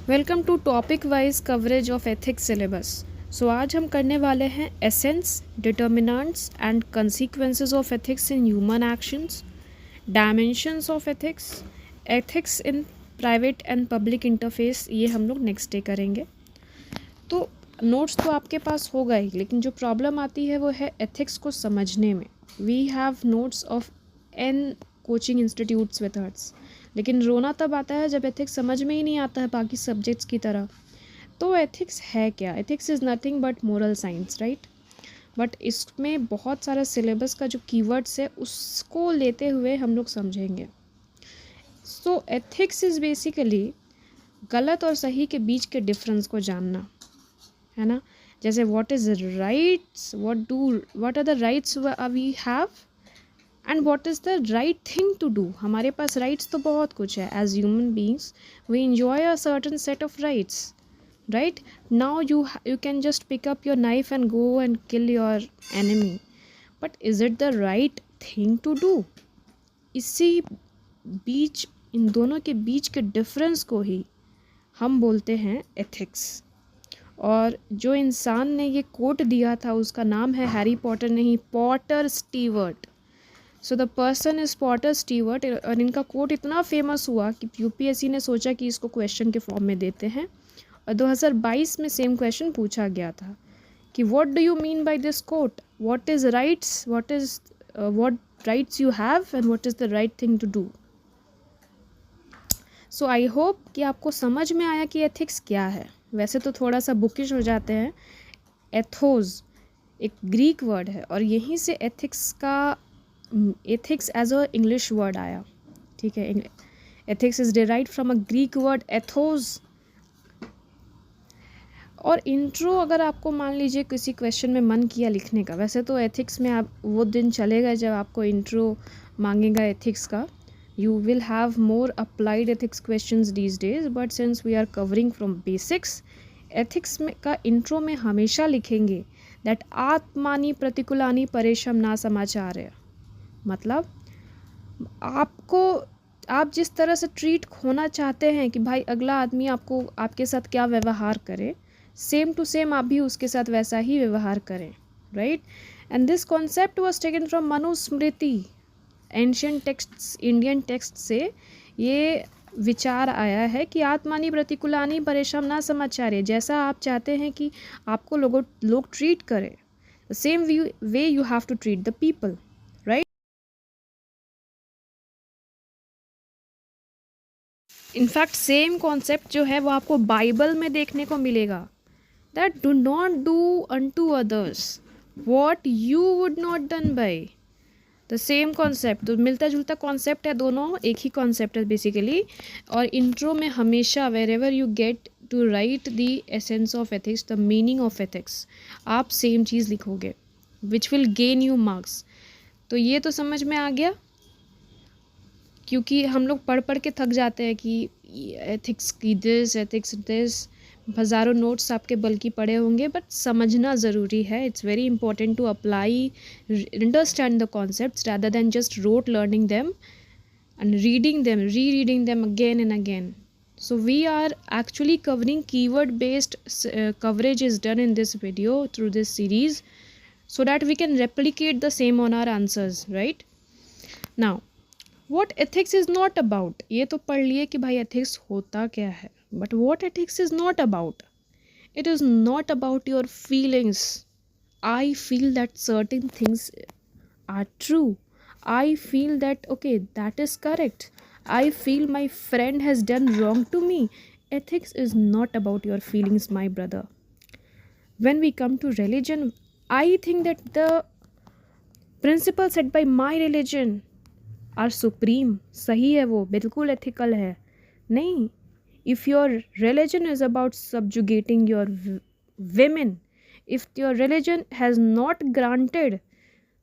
Welcome to topic wise coverage of ethics syllabus. So आज हम करने वाले हैं essence, determinants and consequences of ethics in human actions, dimensions of ethics, ethics in private and public interface. ये हम लोग next day करेंगे। तो नोट्स तो आपके पास होगा ही, लेकिन जो प्रॉब्लम आती है वो है एथिक्स को समझने में। We have notes of an coaching institutes with arts, लेकिन रोना तब आता है जब एथिक्स समझ में ही नहीं आता है बाकी सब्जेक्ट्स की तरह। तो एथिक्स है क्या? Ethics is nothing but moral science, right? But इसमें बहुत सारा सिलेबस का जो कीवर्ड्स है उसको लेते हुए हम लोग समझेंगे। सो एथिक्स इज़ बेसिकली गलत और सही के बीच के डिफरेंस को जानना, है ना। जैसे what is rights, what are the rights we have and what is the right thing to do. हमारे पास राइट्स तो बहुत कुछ है। As human beings we enjoy a certain set of rights, right? Now you can just pick up your knife and go and kill your enemy, but is it the right thing to do? इसी बीच, इन दोनों के बीच के difference को ही हम बोलते हैं ethics. और जो इंसान ने ये कोट दिया था उसका नाम है हैरी पॉटर नहीं, Potter Stewart. So the person is Potter Stewart. और इनका कोट इतना फेमस हुआ कि यूपीएससी ने सोचा कि इसको क्वेश्चन के फॉर्म में देते हैं, और 2022 में सेम क्वेश्चन पूछा गया था कि what do you mean by this quote, what is rights, what rights you have and what is the right thing to do. So I hope कि आपको समझ में आया कि एथिक्स क्या है। वैसे तो थोड़ा सा बुकिश हो जाते हैं। एथोस एक ग्रीक वर्ड है और यहीं से ethics as a English word आया, ठीक है। Ethics is derived from a Greek word ethos. और इंट्रो अगर आपको मान लीजिए किसी क्वेश्चन में मन किया लिखने का, वैसे तो एथिक्स में आप वो दिन चलेगा जब आपको इंट्रो मांगेगा एथिक्स का। You will have more applied ethics questions these days, but since we are covering from basics, ethics में का इंट्रो में हमेशा लिखेंगे दैट आत्मानि प्रतिकूलानि परेशम ना समाचार्य। मतलब आप जिस तरह से ट्रीट होना चाहते हैं कि भाई अगला आदमी आपको आपके साथ क्या व्यवहार करे, सेम टू सेम आप भी उसके साथ वैसा ही व्यवहार करें, right. And this concept was taken from Manusmriti. Ancient texts, Indian text से ये विचार आया है कि आत्मानि प्रतिकूलानि परेशम ना समाचार्य। जैसा आप चाहते हैं कि आपको लोग ट्रीट करें, the same way you have to treat the people, right. In fact same concept जो है वो आपको बाइबल में देखने को मिलेगा, that do not do unto others what you would not done by. The same concept, तो मिलता जुलता कॉन्सेप्ट है, दोनों एक ही कॉन्सेप्ट है बेसिकली। और इंट्रो में हमेशा wherever you get to write the essence of ethics, the meaning of ethics, आप सेम चीज़ लिखोगे which will gain you marks. तो ये तो समझ में आ गया, क्योंकि हम लोग पढ़ पढ़ के थक जाते हैं कि एथिक्स की दिस, एथिक्स दिस, हज़ारों नोट्स आपके बल्कि पढ़े होंगे, बट समझना ज़रूरी है। It's very important to apply, understand the concepts rather than just rote learning them and rereading them again and again. So we are actually covering keyword based coverage is done in this video through this series, so that we can replicate the same on our answers, right? Now what ethics is not about, ये तो पढ़ लिए कि भाई ethics होता क्या है, but what ethics is not about, it is not about your feelings. I feel that certain things are true. I feel that okay, that is correct. I feel my friend has done wrong to me. Ethics is not about your feelings, my brother. When we come to religion, I think that the principles set by my religion are supreme. सही है, वो बिल्कुल ethical है। नहीं, if your religion is about subjugating your women, if your religion has not granted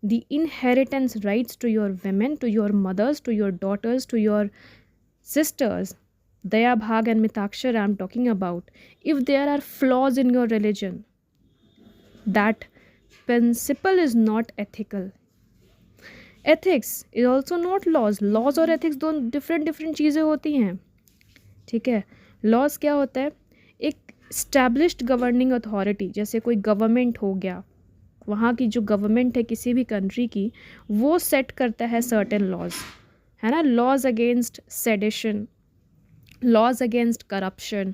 the inheritance rights to your women, to your mothers, to your daughters, to your sisters, Daya Bhag and Mitakshar I am talking about, if there are flaws in your religion, that principle is not ethical. Ethics is also not laws. Laws और ethics दो different चीज़ें होती हैं, ठीक है। Laws क्या होता है? एक स्टैब्लिश्ड गवर्निंग अथॉरिटी, जैसे कोई गवर्नमेंट हो गया, वहाँ की जो गवर्नमेंट है किसी भी कंट्री की, वो सेट करता है सर्टेन लॉज, है ना. Laws against sedition, laws against corruption.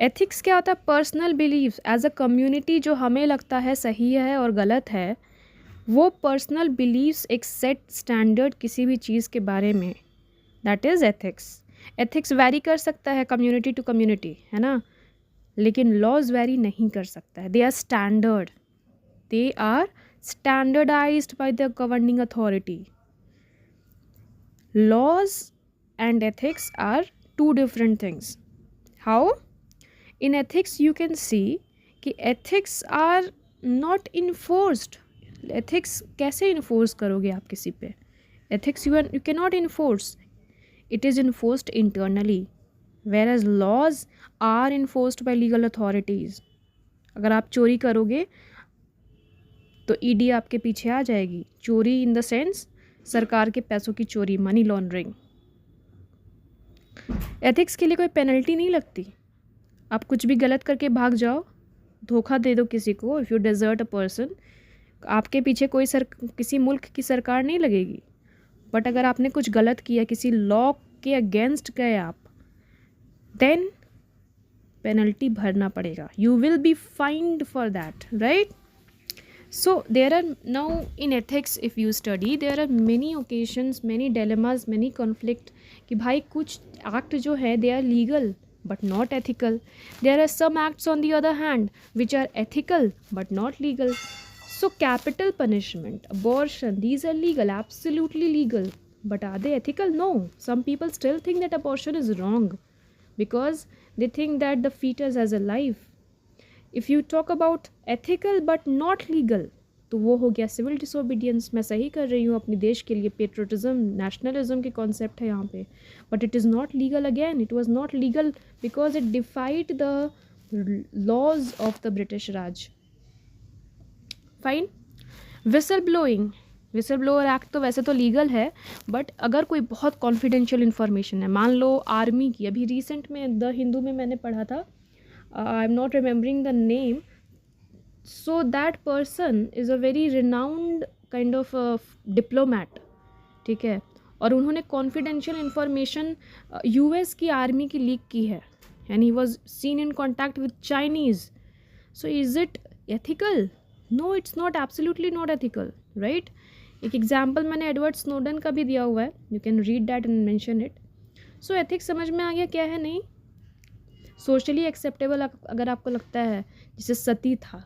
Ethics क्या होता है? Personal belief as a community, जो हमें लगता है सही है और गलत है, वो पर्सनल बिलीव्स एक सेट स्टैंडर्ड किसी भी चीज़ के बारे में, that is ethics. Ethics vary कर सकता है कम्युनिटी टू कम्युनिटी, है ना, लेकिन लॉज वैरी नहीं कर सकता है. They are standard, they are standardized by the governing authority. Laws and ethics are two different things. How? In ethics you can see कि ethics are not enforced. Ethics कैसे enforce करोगे आप किसी पे? Ethics you cannot enforce. It is enforced internally, whereas laws are enforced by legal authorities. अगर आप चोरी करोगे तो ईडी आपके पीछे आ जाएगी. चोरी इन द सेंस सरकार के पैसों की चोरी, मनी लॉन्ड्रिंग. एथिक्स के लिए कोई पेनल्टी नहीं लगती. आप कुछ भी गलत करके भाग जाओ, धोखा दे दो किसी को, if you desert a person, आपके पीछे कोई किसी मुल्क की सरकार नहीं लगेगी. बट अगर आपने कुछ गलत किया, किसी लॉ के अगेंस्ट गए आप, देन पेनल्टी भरना पड़ेगा. You will be find for that, right. So there are now in ethics, if you study, there are many occasions, many dilemmas, many conflict कि भाई कुछ act जो है they are legal but not ethical. There are some acts on the other hand which are ethical but not legal. So capital punishment, abortion, these are legal, absolutely legal. But are they ethical? No. Some people still think that abortion is wrong because they think that the fetus has a life. If you talk about ethical but not legal, तो वो हो गया civil disobedience. मैं सही कर रही हूँ अपने देश के लिए, पेट्रोटिज्म, नेशनलिज्म के कॉन्सेप्ट है यहाँ पे, but it is not legal. Again it was not legal because it defied the laws of the British Raj. Fine. Whistle blowing, whistle blower act तो वैसे तो लीगल है, बट अगर कोई बहुत कॉन्फिडेंशियल इन्फॉर्मेशन है, मान लो आर्मी की, अभी रिसेंट में द हिंदू में मैंने पढ़ा था, I'm not remembering the name. So that person is a very renowned kind of a diplomat, ठीक है, और उन्होंने confidential information US की आर्मी की लीक की है, and he was seen in contact with Chinese. So is it ethical? No, it's not, absolutely not ethical, right? एक example मैंने एडवर्ड स्नोडन का भी दिया हुआ है, you can read that and mention it. So ethics समझ में आ गया क्या है? नहीं. सोशली एक्सेप्टेबल अगर आपको लगता है, जैसे सती था,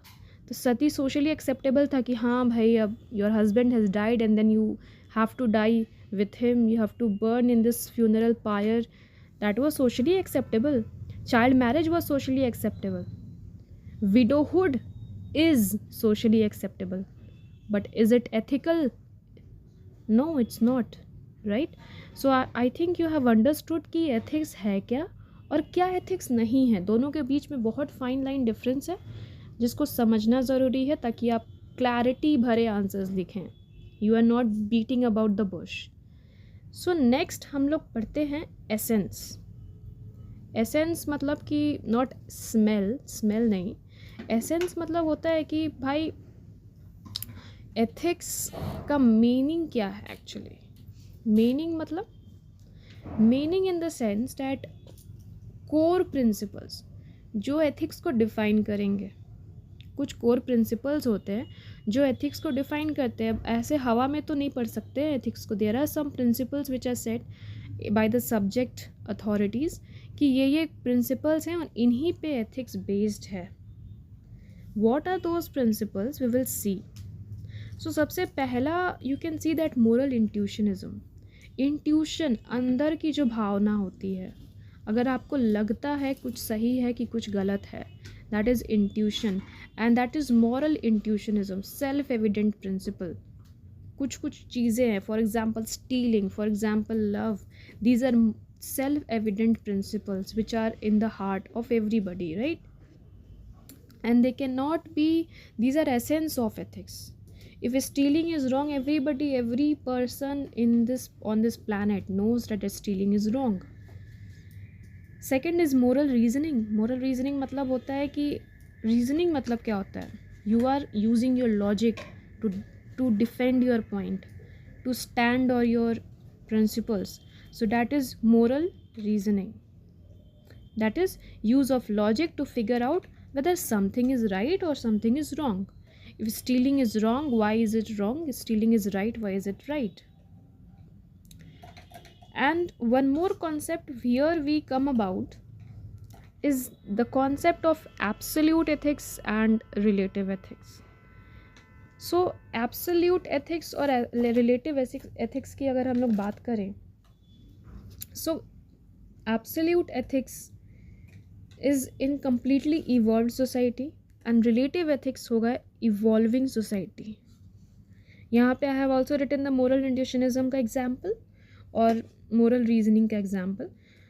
तो सती सोशली एक्सेप्टेबल था कि हाँ भाई, अब your husband has died and then you have to die with him, you have to burn in this funeral pyre. That was socially acceptable. Child marriage was socially acceptable. Widowhood is socially acceptable, but is it ethical? No, it's not, right. So I think you have understood कि ethics है क्या और क्या ethics नहीं है. दोनों के बीच में बहुत फाइन लाइन डिफरेंस है, जिसको समझना ज़रूरी है ताकि आप क्लैरिटी भरे आंसर्स लिखें. You are not beating about the bush. So next हम लोग पढ़ते हैं एसेंस. एसेंस मतलब कि नॉट स्मेल, स्मेल नहीं. एसेंस मतलब होता है कि भाई एथिक्स का मीनिंग क्या है एक्चुअली. मीनिंग मतलब meaning in the sense that core principles जो एथिक्स को डिफ़ाइन करेंगे. कुछ कोर प्रिंसिपल्स होते हैं जो एथिक्स को डिफ़ाइन करते हैं. ऐसे हवा में तो नहीं पढ़ सकते एथिक्स को. There are some principles which are set by the subject authorities कि ये प्रिंसिपल्स हैं और इन्हीं पे एथिक्स बेस्ड है. What are those principles we will see. So सबसे पहला you can see that moral intuitionism. Intuition, अंदर की जो भावना होती है, अगर आपको लगता है कुछ सही है कि कुछ गलत है, that is intuition and that is moral intuitionism. Self evident principle. कुछ चीज़ें हैं, for example stealing, for example love, these are self evident principles which are in the heart of everybody, right. And they can not be, these are essence of ethics. If stealing is wrong, every person on this planet knows that stealing is wrong. Second is moral reasoning. Moral reasoning मतलब होता है कि reasoning मतलब क्या होता है, you are using your logic to defend your point, to stand और your principles. So that is moral reasoning. That is use of logic to figure out whether something is right or something is wrong. If stealing is wrong, why is it wrong? If stealing is right, why is it right? And one more concept here we come about is the concept of absolute ethics and relative ethics. So absolute ethics और relative ethics की अगर हम लोग बात करें, so absolute ethics is in completely evolved society and relative ethics होगा evolving society. यहाँ पे I have also written the moral intuitionism का example और moral reasoning का example.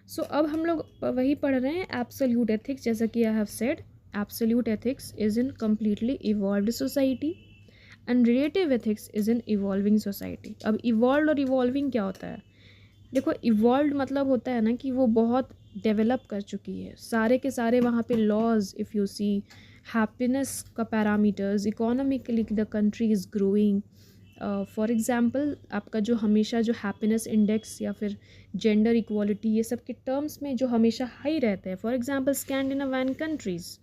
So अब हम लोग वही पढ़ रहे हैं absolute ethics. जैसा कि I have said, absolute ethics is in completely evolved society and relative ethics is in evolving society. अब evolved और evolving क्या होता है? देखो, इवॉल्व मतलब होता है ना कि वो बहुत डेवलप कर चुकी है, सारे के सारे वहाँ पे laws, if you see happiness का parameters, economically the country is growing. For example आपका जो हमेशा जो हैप्पीनेस इंडेक्स या फिर जेंडर इक्वालिटी ये सब के टर्म्स में जो हमेशा हाई रहते हैं, for example Scandinavian countries.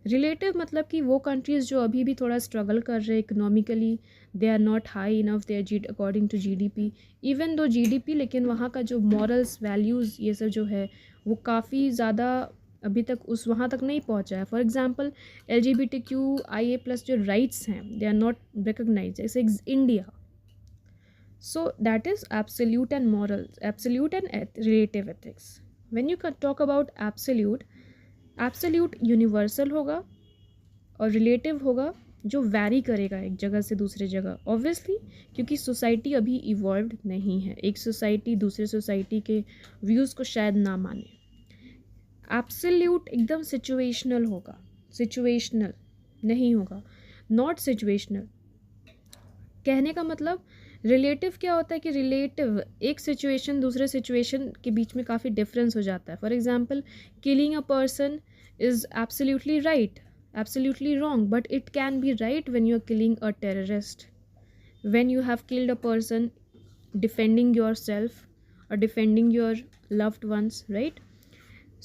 Relative मतलब कि वो कंट्रीज़ जो अभी भी थोड़ा स्ट्रगल कर रहे हैं economically, they are not high enough, they are according to GDP, even though GDP, लेकिन वहाँ का जो मॉरल्स वैल्यूज़ ये सब जो है वो काफ़ी ज़्यादा अभी तक उस वहाँ तक नहीं पहुँचा है. फॉर एग्जांपल LGBTQIA+ जो राइट्स हैं दे आर नॉट रिकग्नाइज, जैसे India. So that is absolute and morals, absolute and relative ethics. When you talk about absolute universal होगा और रिलेटिव होगा जो वैरी करेगा एक जगह से दूसरे जगह, ऑब्वियसली, क्योंकि सोसाइटी अभी इवॉल्व्ड नहीं है. एक सोसाइटी दूसरे सोसाइटी के व्यूज़ को शायद ना माने. एब्सोल्यूट एकदम सिचुएशनल होगा, सिचुएशनल नहीं होगा, नॉट सिचुएशनल. कहने का मतलब रिलेटिव क्या होता है कि रिलेटिव एक सिचुएशन दूसरे सिचुएशन के बीच में काफ़ी डिफरेंस हो जाता है. For example killing a person is absolutely right, absolutely wrong, but it can be right when you are killing a terrorist, when you have killed a person defending yourself or defending your loved ones, right?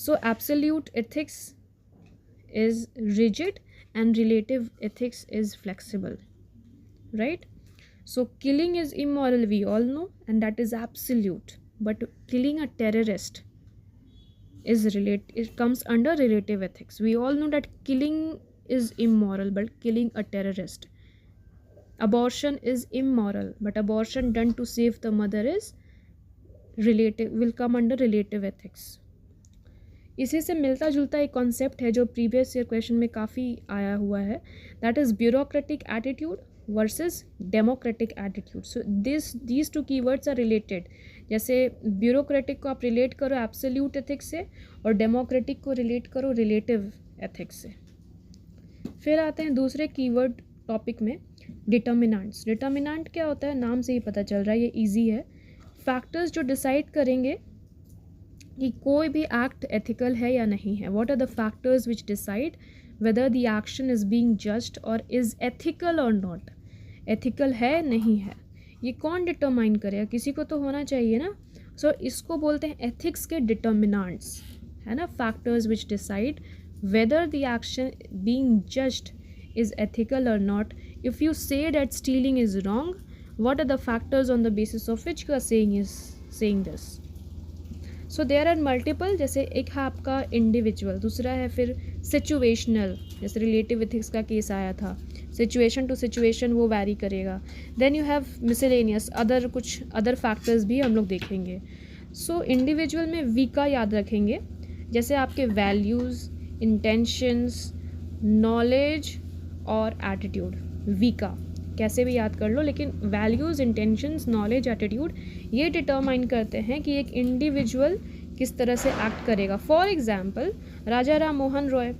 So absolute ethics is rigid and relative ethics is flexible, right? So killing is immoral, we all know, and that is absolute, but killing a terrorist it comes under relative ethics. We all know that killing is immoral, but killing a terrorist. Abortion is immoral, but abortion done to save the mother is relative, will come under relative ethics. इसी से मिलता जुलता एक concept है जो previous year question में काफ़ी आया हुआ है, that is bureaucratic attitude versus democratic attitude. So these two keywords are related. जैसे ब्यूरोक्रेटिक को आप रिलेट करो एब्सोल्यूट एथिक्स से और डेमोक्रेटिक को रिलेट करो रिलेटिव एथिक्स से. फिर आते हैं दूसरे कीवर्ड टॉपिक में, डिटर्मिनेंट्स. डिटर्मिनेंट क्या होता है, नाम से ही पता चल रहा है, ये इजी है. फैक्टर्स जो डिसाइड करेंगे कि कोई भी एक्ट एथिकल है या नहीं है. What are the factors which decide whether the action is being judged or is ethical or not. Ethical है नहीं है ये कौन डिटरमाइन करेगा, किसी को तो होना चाहिए ना. सो इसको बोलते हैं एथिक्स के डिटर्मिनेंट्स, है ना. Factors which decide whether the action being judged is ethical or not. If you say that stealing is wrong, what are the factors on the basis of which you are saying this? So there are multiple. जैसे एक है आपका individual, दूसरा है फिर situational, जैसे relative ethics का case आया था, सिचुएशन टू सिचुएशन वो वैरी करेगा. Then you have miscellaneous other, कुछ अदर फैक्टर्स भी हम लोग देखेंगे. सो इंडिविजुअल में वी का याद रखेंगे, जैसे आपके वैल्यूज़, इंटेंशंस, नॉलेज और एटीट्यूड. वी का कैसे भी याद कर लो, लेकिन वैल्यूज़, इंटेंशंस, नॉलेज, एटीट्यूड ये डिटरमाइन करते हैं कि एक इंडिविजुअल किस तरह से एक्ट करेगा. फॉर एग्जांपल राजा राम मोहन रॉय,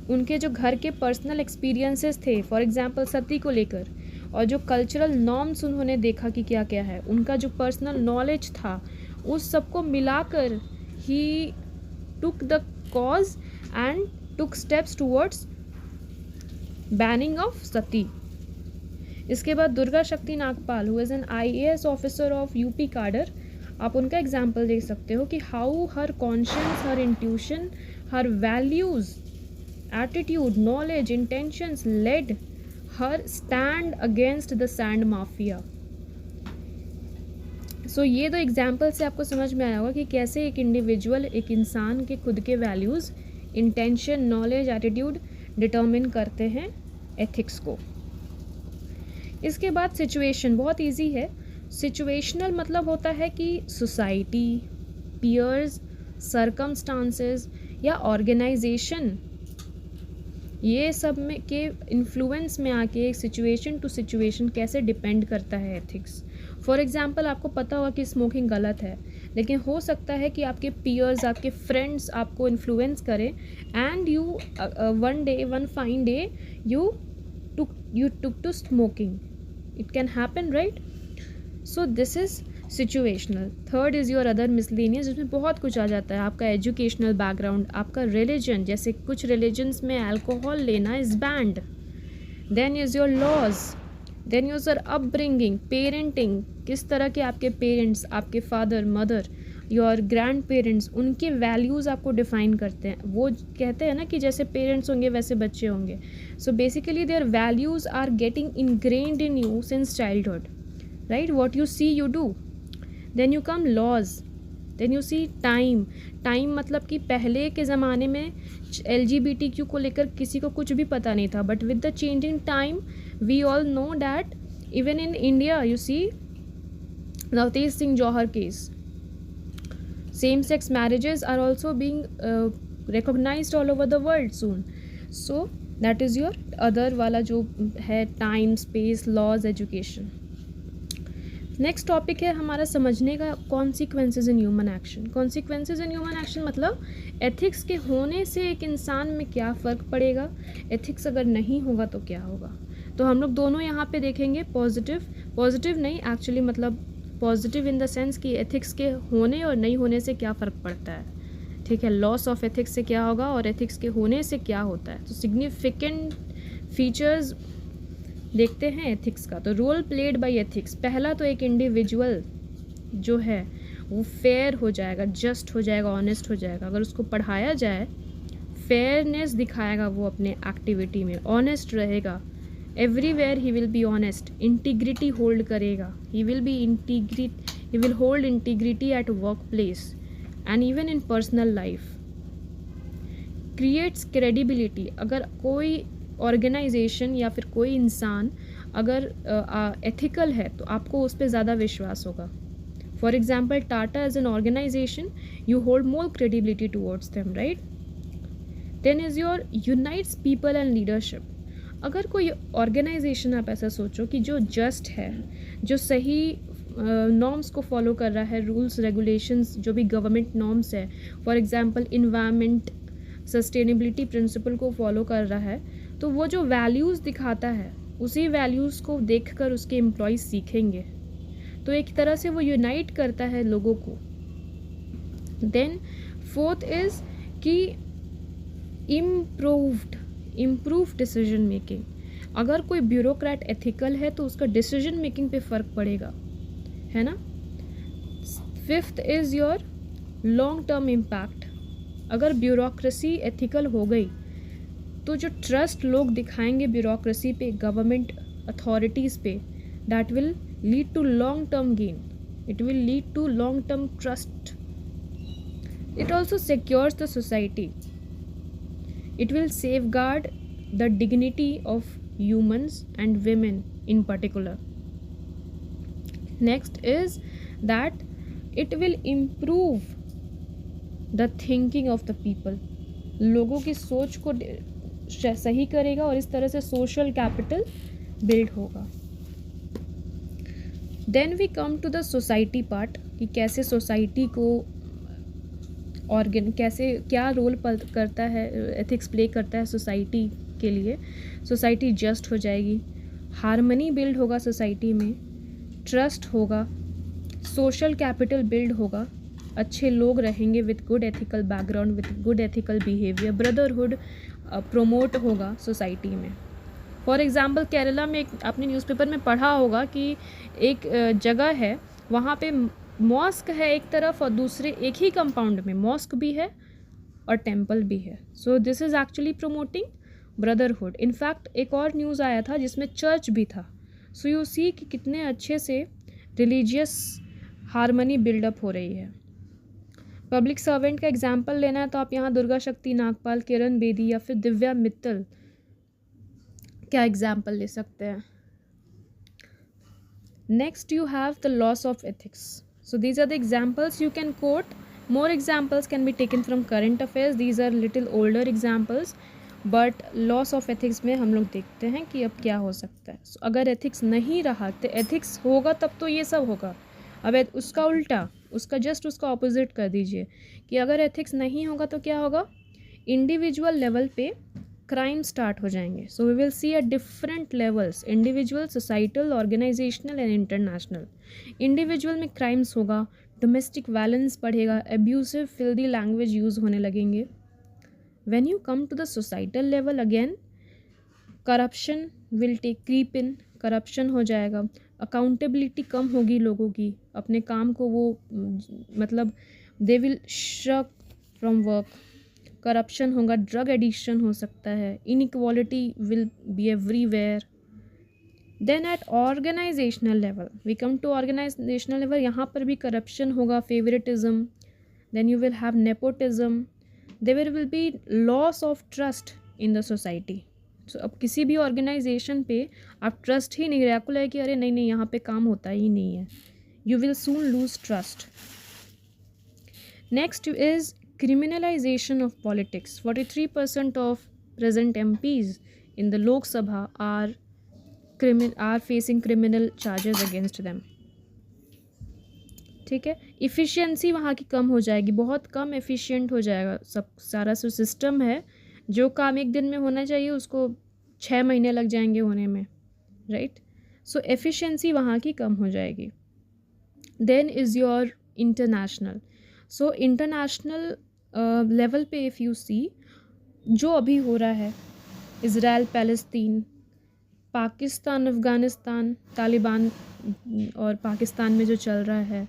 उनके जो घर के पर्सनल एक्सपीरियंसेस थे, फॉर एग्जांपल सती को लेकर, और जो कल्चरल नॉर्म्स उन्होंने देखा कि क्या क्या है, उनका जो पर्सनल नॉलेज था, उस सबको मिलाकर ही took the cause and took steps towards banning of sati. इसके बाद Durga Shakti Nagpal who is an IAS officer of UP cadre, आप उनका एग्जाम्पल देख सकते हो कि how her conscience, her intuition, her values, attitude, knowledge, intentions led her stand against the sand mafia. So ये दो एग्जाम्पल से आपको समझ में आया होगा कि कैसे एक इंडिविजुअल, एक इंसान के खुद के values, intention, knowledge, attitude determine करते हैं एथिक्स को. इसके बाद सिचुएशन बहुत इजी है. सिचुएशनल मतलब होता है कि सोसाइटी, पीयर्स, सर्कमस्टांसेस या ऑर्गेनाइजेशन, ये सब में के इन्फ्लुएंस में आके सिचुएशन टू सिचुएशन कैसे डिपेंड करता है एथिक्स. फॉर एग्जांपल आपको पता होगा कि स्मोकिंग गलत है, लेकिन हो सकता है कि आपके पीयर्स, आपके फ्रेंड्स आपको इन्फ्लुएंस करें and you one fine day you took to smoking. It can happen, right? So this is situational. Third is your other miscellaneous, जिसमें बहुत कुछ आ जाता है. आपका एजुकेशनल बैकग्राउंड, आपका रिलीजन, जैसे कुछ रिलीजन्स में अल्कोहल लेना is banned. Then is your laws, then is your upbringing, parenting, किस तरह के आपके पेरेंट्स, आपके father mother, your grandparents, उनके वैल्यूज़ आपको डिफ़ाइन करते हैं. वो कहते हैं ना कि जैसे पेरेंट्स होंगे वैसे बच्चे होंगे. So basically their values are getting ingrained in you since childhood, right? What you see you do. Then you come laws, then you see time. Time मतलब कि पहले के ज़माने में LGBTQ को लेकर किसी को कुछ भी पता नहीं था, but with the changing time we all know that even in India you see Navtej Singh Johar case, same-sex marriages are also being recognized all over the world soon. So that is your other वाला जो है time, space, laws, education. Next topic है हमारा समझने का consequences in human action. Consequences in human action मतलब ethics के होने से एक इंसान में क्या फ़र्क पड़ेगा, एथिक्स अगर नहीं होगा तो क्या होगा. तो हम लोग दोनों यहाँ पे देखेंगे पॉजिटिव नहीं, एक्चुअली मतलब पॉजिटिव इन द सेंस कि एथिक्स के होने और नहीं होने से क्या फ़र्क पड़ता है. ठीक है, लॉस ऑफ एथिक्स से क्या होगा और एथिक्स के होने से क्या होता है. तो सिग्निफिकेंट फीचर्स देखते हैं एथिक्स का. तो रोल प्लेड बाय एथिक्स, पहला तो एक इंडिविजुअल जो है वो फेयर हो जाएगा, जस्ट हो जाएगा, ऑनेस्ट हो जाएगा. अगर उसको पढ़ाया जाए, फेयरनेस दिखाएगा वो अपने एक्टिविटी में, ऑनेस्ट रहेगा. Everywhere he will be honest, integrity hold करेगा. He will hold integrity at work place and even in personal life. Creates credibility, अगर कोई ऑर्गेनाइजेशन या फिर कोई इंसान अगर एथिकल है तो आपको उस पर ज़्यादा विश्वास होगा. For example Tata as an organization, you hold more credibility towards them, right? Then is your unites people and leadership. अगर कोई ऑर्गेनाइजेशन, आप ऐसा सोचो कि जो जस्ट है, जो सही नॉर्म्स को फॉलो कर रहा है, रूल्स रेगुलेशंस जो भी गवर्नमेंट नॉर्म्स है, for example environment sustainability principle को फॉलो कर रहा है, तो वो जो वैल्यूज़ दिखाता है उसी वैल्यूज़ को देखकर उसके एम्प्लॉयज़ सीखेंगे. तो एक तरह से वो यूनाइट करता है लोगों को. देन फोर्थ इज़ कि इम्प्रूव डिसीजन मेकिंग. अगर कोई ब्यूरोक्रेट एथिकल है तो उसका डिसीजन मेकिंग पे फ़र्क पड़ेगा, है ना. Fifth is your long term impact. अगर ब्यूरोक्रेसी एथिकल हो गई तो जो ट्रस्ट लोग दिखाएंगे ब्यूरोक्रेसी पे, गवर्नमेंट अथॉरिटीज़ पे, that will lead to long term gain. It will lead to long term trust. It also secures the society. It will safeguard the dignity of humans and women in particular. Next is that it will improve the thinking of the people. लोगों की सोच को सही करेगा और इस तरह से social capital build होगा. Then we come to the society part कि कैसे सोसाइटी को कैसे क्या रोल करता है, एथिक्स प्ले करता है सोसाइटी के लिए. सोसाइटी जस्ट हो जाएगी, हार्मनी बिल्ड होगा सोसाइटी में, ट्रस्ट होगा, सोशल कैपिटल बिल्ड होगा, अच्छे लोग रहेंगे with good ethical background, with good ethical behaviour, brotherhood promote होगा सोसाइटी में। फॉर एग्ज़ाम्पल केरला में एक आपने न्यूज़पेपर में पढ़ा होगा कि एक जगह है, वहाँ पे मॉस्क है एक तरफ और दूसरे एक ही कंपाउंड में मॉस्क भी है और टेम्पल भी है। So this is actually promoting brotherhood. In fact एक और न्यूज़ आया था जिसमें चर्च भी था। सो यू सी कि कितने अच्छे से रिलीजियस हारमनी बिल्डअप हो रही है। पब्लिक सर्वेंट का एग्जाम्पल लेना है तो आप यहाँ दुर्गा शक्ति नागपाल, किरण बेदी या फिर दिव्या मित्तल क्या एग्जाम्पल ले सकते हैं। Next you have the loss of ethics. So these are the examples you can quote. More examples can be taken from current affairs. These are little older examples, but loss of ethics में हम लोग देखते हैं कि अब क्या हो सकता है. So, अगर ethics नहीं रहा तो ethics होगा तब तो ये सब होगा. अब उसका उल्टा, उसका जस्ट उसका ऑपोजिट कर दीजिए कि अगर ethics नहीं होगा तो क्या होगा, इंडिविजुअल लेवल पे क्राइम स्टार्ट हो जाएंगे. So we will see at different levels, individual, societal, organizational and international. Individual में क्राइम्स होगा, डोमेस्टिक वायलेंस बढ़ेगा, एब्यूसिव फिल्दी लैंग्वेज यूज़ होने लगेंगे. When you come to the societal level again, corruption will take creep in, corruption हो जाएगा, accountability कम होगी लोगों की, अपने काम को वो मतलब they will shirk from work. Corruption होगा, ड्रग एडिक्शन हो सकता है, inequality will be everywhere. Then at organisational level, we come to organisational level, यहाँ पर भी करप्शन होगा, favouritism, then you will have nepotism, there will be loss of trust in the society. So अब किसी भी ऑर्गेनाइजेशन पे आप trust ही नहीं, आपको लगे कि अरे नहीं नहीं यहाँ पे काम होता ही नहीं है, you will soon lose trust. Next is criminalization of politics. 43% of present MPs in the Lok Sabha are facing criminal charges against them. ठीक है, इफ़िशियंसी वहाँ की कम हो जाएगी, बहुत कम एफिशिएंट हो जाएगा सब, सारा जो सिस्टम है, जो काम एक दिन में होना चाहिए उसको 6 महीने लग जाएंगे होने में, राइट. सो एफिशिएंसी वहाँ की कम हो जाएगी. Then is your international. So international level पे इफ़ यू सी जो अभी हो रहा है, इज़राइल पैलेस्तीन, पाकिस्तान अफ़गानिस्तान, तालिबान और पाकिस्तान में जो चल रहा है,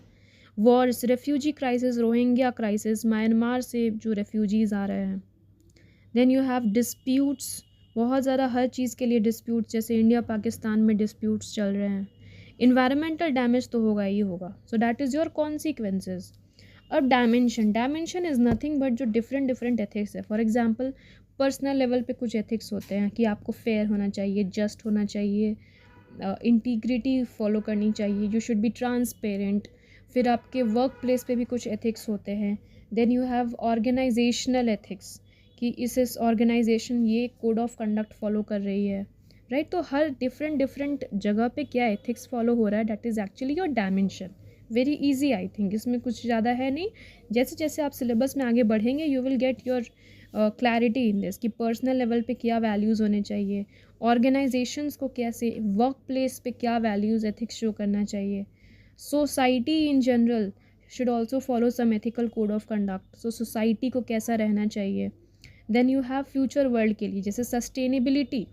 wars, refugee crisis, Rohingya crisis, Myanmar से जो रेफ्यूजीज़ आ रहे हैं. देन यू हैव डिस्प्यूट्स, बहुत ज़्यादा हर चीज़ के लिए डिस्प्यूट्स, जैसे इंडिया पाकिस्तान में डिस्प्यूट्स चल रहे हैं. इन्वायरमेंटल डैमेज तो होगा ही होगा. सो दैट इज़ योर कॉन्सिक्वेंसेस. अब डायमेंशन इज़ नथिंग बट जो डिफरेंट एथिक्स है. फॉर एग्जांपल पर्सनल लेवल पे कुछ एथिक्स होते हैं कि आपको फेयर होना चाहिए, जस्ट होना चाहिए, इंटीग्रिटी फॉलो करनी चाहिए, यू शुड बी ट्रांसपेरेंट. फिर आपके वर्क प्लेस पे भी कुछ एथिक्स होते हैं. Then you have organizational ethics कि इस ऑर्गेनाइजेशन ये कोड ऑफ कंडक्ट फॉलो कर रही है, राइट. तो हर डिफरेंट जगह पे क्या एथिक्स फॉलो हो रहा है, that is actually your dimension. Very easy, I think इसमें कुछ ज़्यादा है नहीं. जैसे जैसे आप सिलेबस में आगे बढ़ेंगे you will get your clarity in this कि पर्सनल लेवल पे क्या वैल्यूज़ होने चाहिए, ऑर्गेनाइजेशंस को कैसे, वर्क प्लेस पे क्या वैल्यूज़ एथिक्स शो करना चाहिए, society in general should also follow some ethical code of conduct. So society को कैसा रहना चाहिए. Then you have future world के लिए जैसे सस्टेनेबिलिटी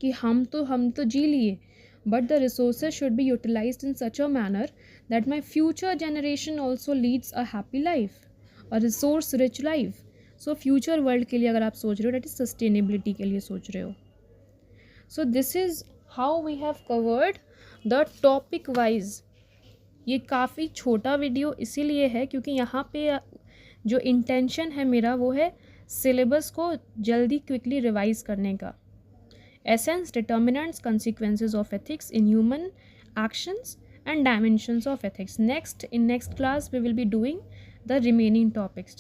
कि हम तो जी लिए, but the resources should be utilized in such a manner that my future generation also leads a happy life, a resource rich life. So future world के लिए अगर आप सोच रहे हो, that is sustainability के लिए सोच रहे हो. So this is how we have covered the topic wise. ये काफ़ी छोटा वीडियो इसीलिए है क्योंकि यहाँ पे जो इंटेंशन है मेरा वो है सिलेबस को जल्दी क्विकली रिवाइज करने का. Essence, determinants, consequences of ethics in human actions and dimensions of ethics. In next class we will be doing the remaining topics.